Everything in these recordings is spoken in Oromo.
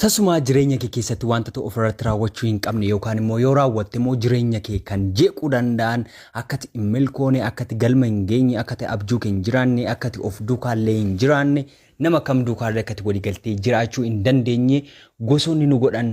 Tasuma jireenya kee keessatti wantoota ofirratti raawwachuu hin qabne yookaan immoo yoo raawwatte immoo jireenya kee kan jeequu danda'an akkati hin milkoone, akkati galma hin geenye, akkati abjuu kee hin jiraanne, akkati of duukaallee hin jiraanne, nama kam duukaallee akkati walii galtee jiraachuu hin dandeenye gosoonni nu godhan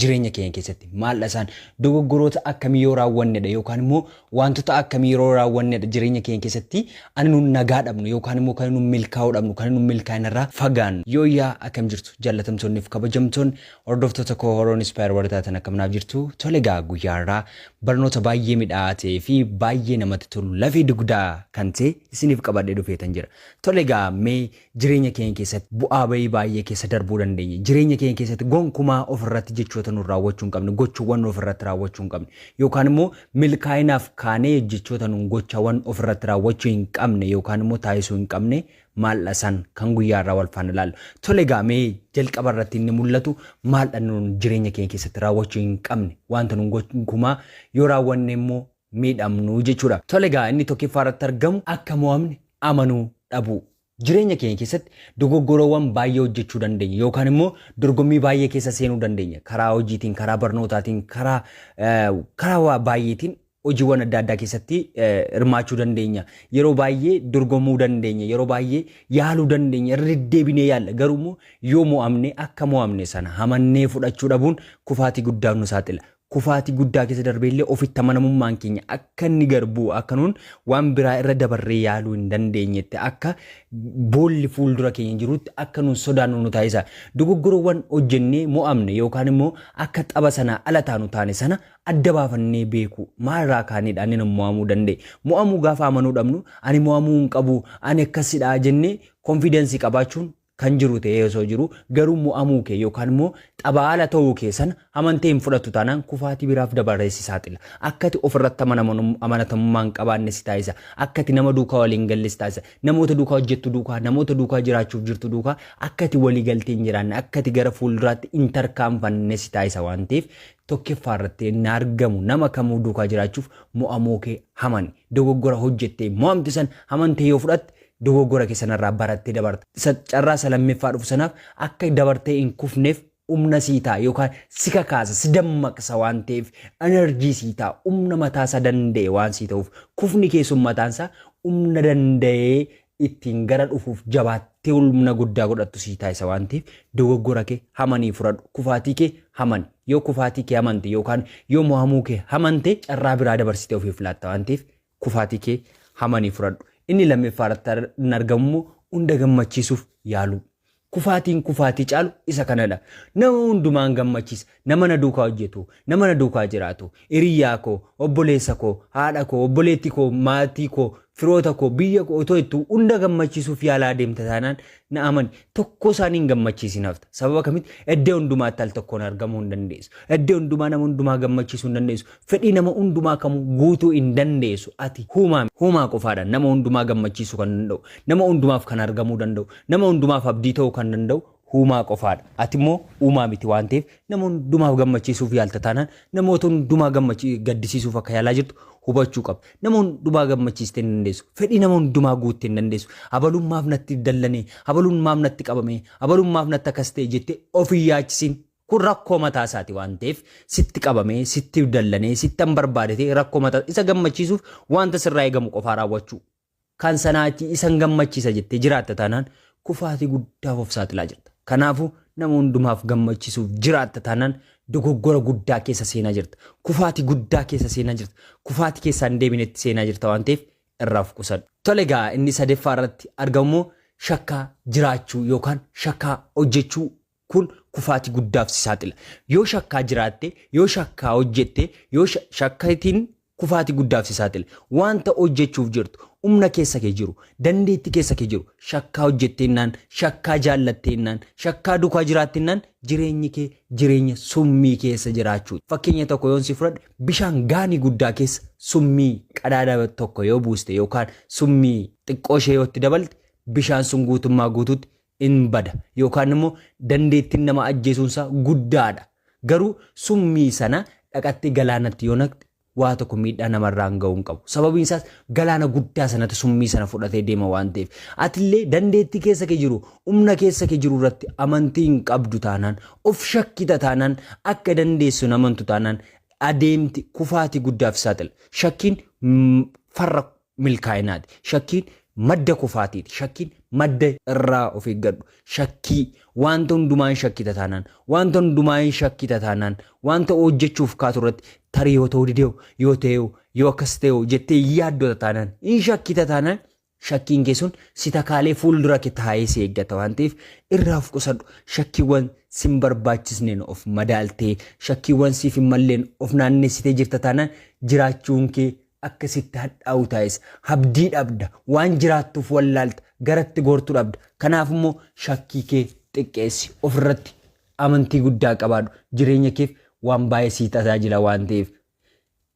jireenya keenya keessatti maal isaan dogoggoroota akkamii yoo raawwannedha yookaan immoo wantoota akkamii yoo raawwannedha jireenya keenya keessatti ani nu nagaa dhabnu yookaan immoo kan nu milkaa'uu dhabnu kan nu milkaa'inarraa fagaan yoo yaa akkam jirtu jaalatamtoonniif kabajamtoon hordoftoota koo horoon inspire wartaatan akkamnaaf jirtu tole gaa guyyaarraa barnoota baay'ee midhaatee fi baay'ee namatti tolu lafee dugdaa kan ta'e isiniif qabadhee dhufeetan jira tole gaa mee jireenya keenya keessatti bu'aa bayii baay'ee keessa darbuu dandeenya jireenya keenya keessatti gonkumaa ofirratti jechoota nu raawwachuu hin qabne gochuuwwan ofirratti raawwachuu hin qabne yookaan immoo milkaa'inaaf kaanee jechoota nu gochaawwan ofirratti raawwachuu hin qabne yookaan immoo taasisuu hin qabne maal san kan guyyaarraa wal faana ilaallu tole gaa mee jalqaba irratti inni mul'atu maal nu jireenya keenya keessatti raawwachuu hin qabne wanta nu gonkumaa yoo raawwanne immoo miidhamnu jechuudha tole gaa inni tokkoffaa irratti argamu akka mo'amne amanuu dhabuu jireenya keenya keessatti dogoggoroowwan baay'ee hojjechuu dandeenya yookaan immoo dorgommii baay'ee keessa seenuu dandeenya karaa hojiitiin karaa barnootaatiin karaa baay'eetiin hojiiwwan adda addaa keessatti hirmaachuu dandeenya yeroo baay'ee dorgomuu dandeenya yeroo baay'ee yaaluu dandeenya irra deddeebinee yaalla garuu yoo mo'amne akka mo'amne sana hamannee fudhachuu dhabuun kufaatii guddaa nu saaxila kufaatii guddaa keessa darbeellee ofitti amanamummaan keenya akka inni garbuu akka nuun waan biraa irra dabarree yaaluu hin dandeenyetti akka boolli fuuldura keenya jirutti akka nuun sodaannu nu taasisa dogoggoroowwan hojjennee mo'amne yookaan immoo akka xaba sana ala taanu taane sana adda baafannee beeku maalirraa kaanidha inni mo'amuu danda'e mo'amuu gaafa amanuu dhabnu ani mo'amuu hin qabu ani akkasidha jennee konfidensii qabaachuun kan jiru ta'ee osoo jiru garuu mo'amuu kee yookaan immoo xabaala ta'uu kee sana amantee hin fudhattu taanaan kufaatii biraaf dabarreessi saaxila akkati ofirratti amanatamummaan qabaanne si taasisa akkati nama duukaa waliin galle si taasisa namoota duukaa hojjettu duukaa namoota duukaa jiraachuuf jirtu duukaa akkati walii galtee hin jiraanne akkati gara fuulduraatti hin tarkaanfanne si taasisa waan ta'eef tokkoffaa irratti inni argamu nama kamuu duukaa jiraachuuf mo'amuu kee hamani dogoggora hojjettee mo'amte san amantee yoo fudhatte dogoggora keessanirraa barattee dabarte carraa lammaffaa dhufu sanaaf akka dabartee hin kufneef humna sii ta'a yookaan si kakaasa si dammaqsa waan ta'eef enerjii sii ta'a humna mataasaa danda'e waan sii ta'uuf kufni keessum mataansaa humna danda'ee ittiin gara dhufuuf jabaattee humna guddaa godhattu sii taasisa waan ta'eef dogoggora kee hamanii fudhadhu kufaatii kee hamani yoo kufaatii kee hamante yookaan yoo mo'amuu kee hamante carraa biraa dabarsitee ofiif laatta waan ta'eef kufaatii kee hamanii fudhadhu inni lammaffaa irratti argamu hunda gammachiisuuf yaalu kufaatiin kufaatii caalu isa kanadha nama hundumaan gammachiisa nama na duukaa hojjetu nama na duukaa jiraatu hiriyaa koo obboleessa koo haadha koo obboleetti koo maatii koo firoota koo biyya koo otoo itti hunda gammachiisuuf yaalaa deemta taanaan na amani tokko isaanii hin gammachiisin hafta sababa kamitti iddoo hundumaatti al tokkoon argamuu hin dandeessu iddoo hundumaa nama hundumaa gammachiisuu hin dandeessu fedhii nama hundumaa kamuu guutuu hin dandeessu ati huumaa qofaadhaan nama hundumaa gammachiisuu kan danda'u nama hundumaaf kan argamuu danda'u nama hundumaaf abdii ta'uu kan danda'u huumaa qofaadha ati immoo uumaa miti waan ta'eef nama hundumaaf gammachiisuuf yaalta taanaan namoota hundumaa gaddisiisuuf akka yaalaa jirtu hubachuu qaba nama hundumaa gammachiistee hin dandeessu fedhii nama hundumaa guuttee hin dandeessu abalummaaf natti dallane abalummaaf natti qabame abalummaaf natti akkas ta'e jettee ofii yaachisiin kun rakkoo mataa isaati waan ta'eef sitti qabame sitti dallane sitti hin barbaadate rakkoo mataa isa gammachiisuuf wanta sirraa eegamu qofaa raawwachuu kan sanaati isan gammachiisa jettee jiraatta taanaan kufaatii guddaaf of saaxilaa jirta kanaafuu nama hundumaaf gammachiisuuf jiraatta taanaan dogoggora guddaa keessa seenaa jirta kufaatii guddaa keessa seenaa jirta kufaatii keessaa hin deebinetti seenaa jirta waan ta'eef irraaf qusadhu tole gaa inni sadaffaa irratti argamu shakkaa jiraachuu yookaan shakkaa hojjechuu kun kufaatii guddaaf si saaxila yoo shakkaa jiraatte yoo shakkaa hojjette yoo shakkaatiin kufaatii guddaaf si saaxila wanta hojjechuuf jirtu humna keessa kee jiru dandeettii keessa kee jiru shakkaa hojjetteennaan shakkaa jaallatteenaan shakkaa duukaa jiraattennaan jireenyi kee jireenya summii keessa jiraachuu fakkeenya tokko yoon si fudhadhe bishaan gaanii guddaa keessa summii qadaada tokko yoo buuste yookaan summii xiqqoo ishee yoo itti dabalte bishaan sun guutummaa guutuutti in bada yookaan immoo dandeettiin nama ajjeesuunsaa guddaadha garuu summii sana dhaqattee galaanatti yoo naqxe waa tokko miidhaa namarraan ga'uu hin qabu. Sababiin isaas galaana guddaa sanatti summii sana fudhatee deema waan ta'eef. Atillee dandeettii keessa kee jiru, humna keessa kee jiru irratti amantii hin qabdu taanaan, of shakkita taanaan, akka dandeessu namantu taanaan adeemti kufaatii guddaaf saaxila. Shakkiin farra milkaa'inaati. Shakkiin madda kufaatiiti. Shakkiin madda irraa of eeggadhu. Shakkii wanta hundumaan shakkita taanaan, wanta hundumaan shakkita taanaan, wanta hojjechuuf kaatu irratti tarii yoo ta'uu didee yoo ta'e yoo akkas ta'e jettee yaaddota taanaan, in shakkita taanaan shakkiin kee sun si takaalee fuuldura kee taa'ee si eeggata waan ta'eef irraa of qusadhu. Shakkiiwwan sin barbaachisneen of madaaltee, shakkiiwwan siif hin malleen of naannessitee jirta taanaan jiraachuun kee akkasitti hadhaa'u taa'es. Abdii dhabda, waan jiraattuuf wallaalta, garatti goortuu dhabda. Kanaaf immoo shakkii kee xiqqeessi, ofirratti amantii guddaa qabaadhu. Jireenya keef waan baay'ee sii tajaajila waan ta'eef.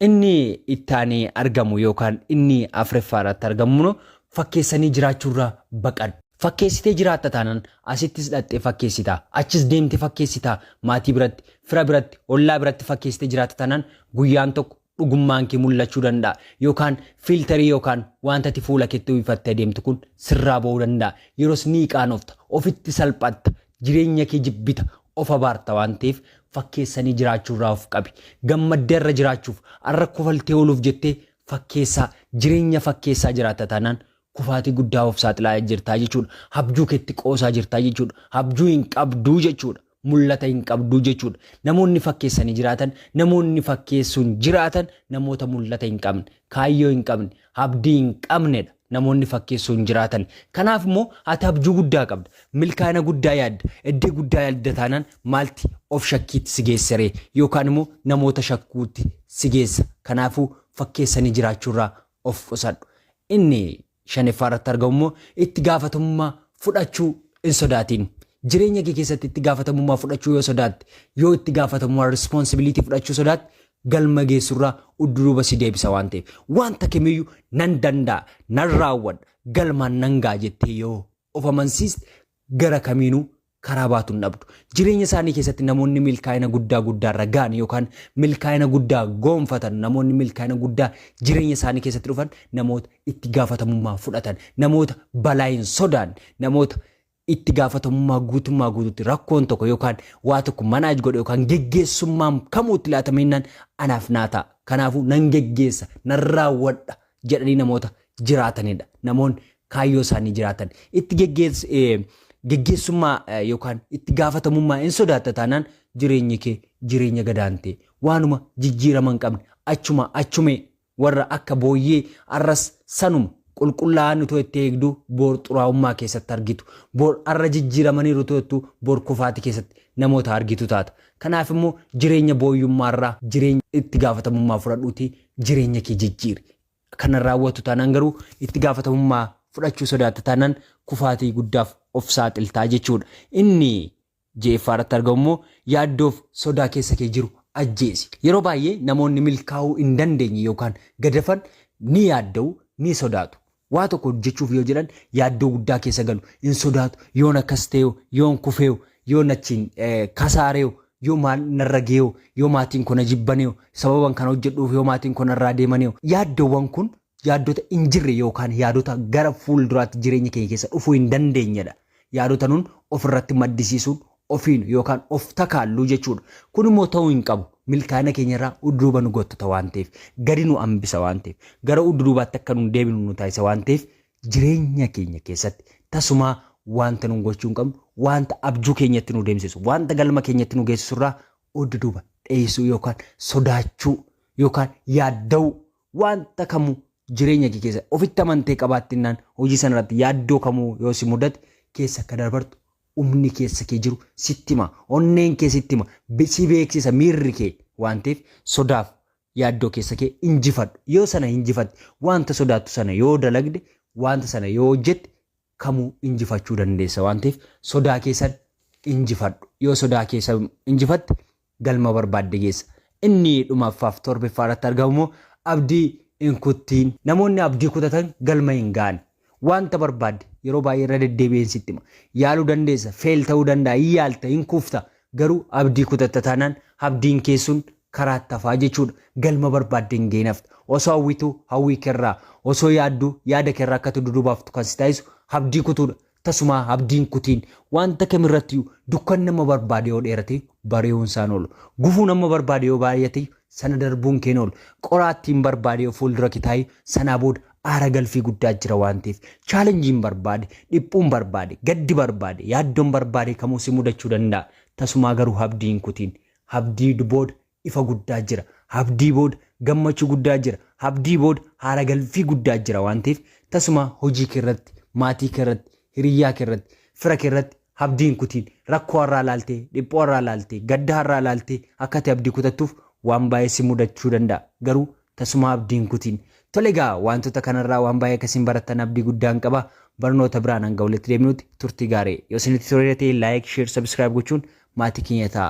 Inni ittaanii argamu yookaan inni afuraffaarratti argamu fakkeessanii jiraachuurraa baqadhu. Fakkeessitee jiraatta taanaan asittis dhattee fakkeessitaa, achis deemtee fakkeessitaa, maatii biratti, fira biratti, ollaa biratti fakkeessitee jiraatta taanaan guyyaan tokko dhugummaan kee mul'achuu danda'a. Yookaan fiiltarii yookaan wanta ati fuula keetti uwwifattee deemtu kun sirraa ba'uu danda'a. Yeroos ni qaanofta, ofitti salphatta, jireenya kee jibbita, of abaarta waan ta'eef fakkeessanii jiraachuurraa of qabi. Gammaddee irra jiraachuuf, har'a kofaltee ooluuf jettee fakkeessaa, jireenya fakkeessaa jiraatta taanaan kufaatii guddaa of saaxilaa jirtaa jechuudha. Abjuu keetti qoosaa jirtaa jechuudha. Abjuu hin qabduu jechuudha. Mul'ata hin qabduu jechuudha. Namoonni fakkeessanii jiraatan, namoonni fakkeessuun jiraatan namoota mul'ata hin qabne, kaayyoo hin qabne, abdii hin qabnedha. Namoonni fakkeessuun jiraatan. Kanaaf immoo ati abjuu guddaa qabda, milkaa'ina guddaa yaadda, iddoo guddaa yaadda taanaan maalti of shakkiitti si geessaree yookaan immoo namoota shakkuutti si geessa. Kanaafuu fakkeessanii jiraachuurraa of qusadhu. Inni shanaffaarratti argamu immoo itti gaafatamummaa fudhachuu hin sodaatin. Jireenya kee keessatti itti gaafatamummaa fudhachuu yoo sodaatte, yoo itti gaafatamummaa responsibility fudhachuu sodaatte, galma geessurraa udduruuba si deebisa waan ta'eef. Wanta kamiyyuu nan danda'a, nan raawwadha, galmaan nan ga'a jettee yoo of amansiiste gara kamiinuu karaa baatu hin dhabdu. Jireenya isaanii keessatti namoonni milkaa'ina guddaarra ga'an yookaan milkaa'ina guddaa goonfatan, namoonni milkaa'ina guddaa jireenya isaanii keessatti dhufan namoota itti gaafatamummaa fudhatan, namoota balaa hin sodaanne, namoota itti gaafatamummaa guutummaa guutuutti rakkoon tokko yookaan waa tokko manaaj godhe yookaan geggeessummaan kamuutti laatameennan anaaf naa ta'a. Kanaafuu nan geggeessa, nan raawwadha jedhanii namoota jiraatanidha. Namoonni kaayyoo isaanii jiraatan itti geggeessummaa yookaan itti gaafatamummaa hin sodaatta taanaan jireenyi kee jireenya gadaantee waanuma jijjiirama hin qabne achumee warra akka booyyee arras sanuma qulqullaa'an utoo itti eegduu boor xuraa'ummaa keessatti argitu, boor arra jijjiiramaniiru utoo boor kufaatii keessatti namoota argitu taata. Kanaaf immoo jireenya booyyummaarraa jireenya itti gaafatamummaa fudhadhuuti jireenya kee jijjiiri. Kana raawwatu taanaan garuu itti gaafatamummaa fudhachuu sodaatta taanaan kufaatii guddaaf of saaxiltaa jechuudha. Inni ja'affaarratti argamu immoo yaaddoof sodaa keessa kee jiru ajjeesi. Yeroo baay'ee namoonni milkaa'uu hin dandeenye yookaan gadafan ni yaadda'u ni sodaatu. Waa tokko hojjechuuf yoo jedhan yaaddoo guddaa keessa galu, hin sodaatu, yoon akkas ta'e, yoon kufee, yoon achiin kasaaree, yoo maal narra ga'ee, yoo maatiin kun jibbanee, sababan kana hojjedhuuf yoo maatiin kun irraa deemanee. Yaaddoowwan kun yaaddota hin jirre yookaan yaadota gara fuulduraatti jireenya keenya keessa dhufuu hin dandeenyedha. Yaadota nun ofirratti maddisiisuun ofiin yookaan of takaalluu jechuudha. Kun immoo ta'uu hin qabu. Milkaa'ina keenyarraa udduuba nu gottota waan ta'eef, gadi nu hambisa waan ta'eef, gara udduubaatti akka nu deebinu nu taasisa waan ta'eef jireenya keenya keessatti tasumaa wanta nu gochuu hin qabnu, wanta abjuu keenyatti nu deemsisu, wanta galma keenyatti nu geessisurraa udduuba dheessuu yookaan sodaachuu yookaan yaadda'uu wanta kamuu jireenya kee keessa ofitti amantee qabaattinnaan hojii sanarratti yaaddoo kamuu yoo si mudate keessa akka darbartu umni keessa kee jiru sittima, onneen kee sittima, si beeksisa miirri kee waan ta'eef sodaaf yaaddoo keessa kee injifadhu. Yoo sana injifatte wanta sodaattu sana yoo dalagde wanta sana yoo hojjette kamuu injifachuu dandeessa waan ta'eef sodaa keessan injifadhu. Yoo sodaa keessa injifatte galma barbaadde geessa. Inni dhumaffaaf torbaffaarratti argamu abdii hin kuttiin. Namoonni abdii kutatan galma hin gaane. Wanta barbaadde yeroo baay'ee irra deddeebi'een sitti hima. Yaaluu dandeessa, feel ta'uu danda'a, yaalta, hin kufta. Garuu abdii kutatta taanaan abdiin keessun karaatti hafaa jechuudha. Galma barbaadden geenafta. Osoo hawwitu hawwii kerraa, osoo yaaddu yaada kerraa akka dudubaaftu kan si taasisu abdii kutuudha. Tasuma abdiin kutiin wanta kamirratti dukkan nama barbaade yoo dheerate bari'uun isaan oolu. Gufuu nama barbaade yoo baay'ate sana darbuun keen oolu. Qoraattiin barbaade yoo fuuldura kitaayii sanaa booda aara galfii guddaa jira waan ta'eef chaalenjiin barbaade, dhiphuun barbaade, gaddi barbaade, yaaddoon barbaade kamuu si mudachuu danda'a. Tasumaa garuu abdiin kutiin abdii booda ifa guddaa jira. Abdii booda gammachuu guddaa jira. Abdii booda aara galfii guddaa jira waan ta'eef tasuma hojii keerratti, maatii keerratti, hiriyyaa keerratti, fira keerratti abdiin kutiin rakkoo har'aa laaltee, dhiphoo har'aa laaltee, gadda har'aa laaltee akka ta'e abdii kutattuuf waan baay'ee si mudachuu danda'a. Garuu tasuma abdiin kutiin tole egaa wantoota kanarraa waan baay'ee akkasiin barattan abdii guddaan qaba. Barnoota biraan hanga walitti deemnutti turtii gaarii. Yoo isinitti tole ta'e laayik, sheer, sabskiraayib gochuun maatii keenya ta'a.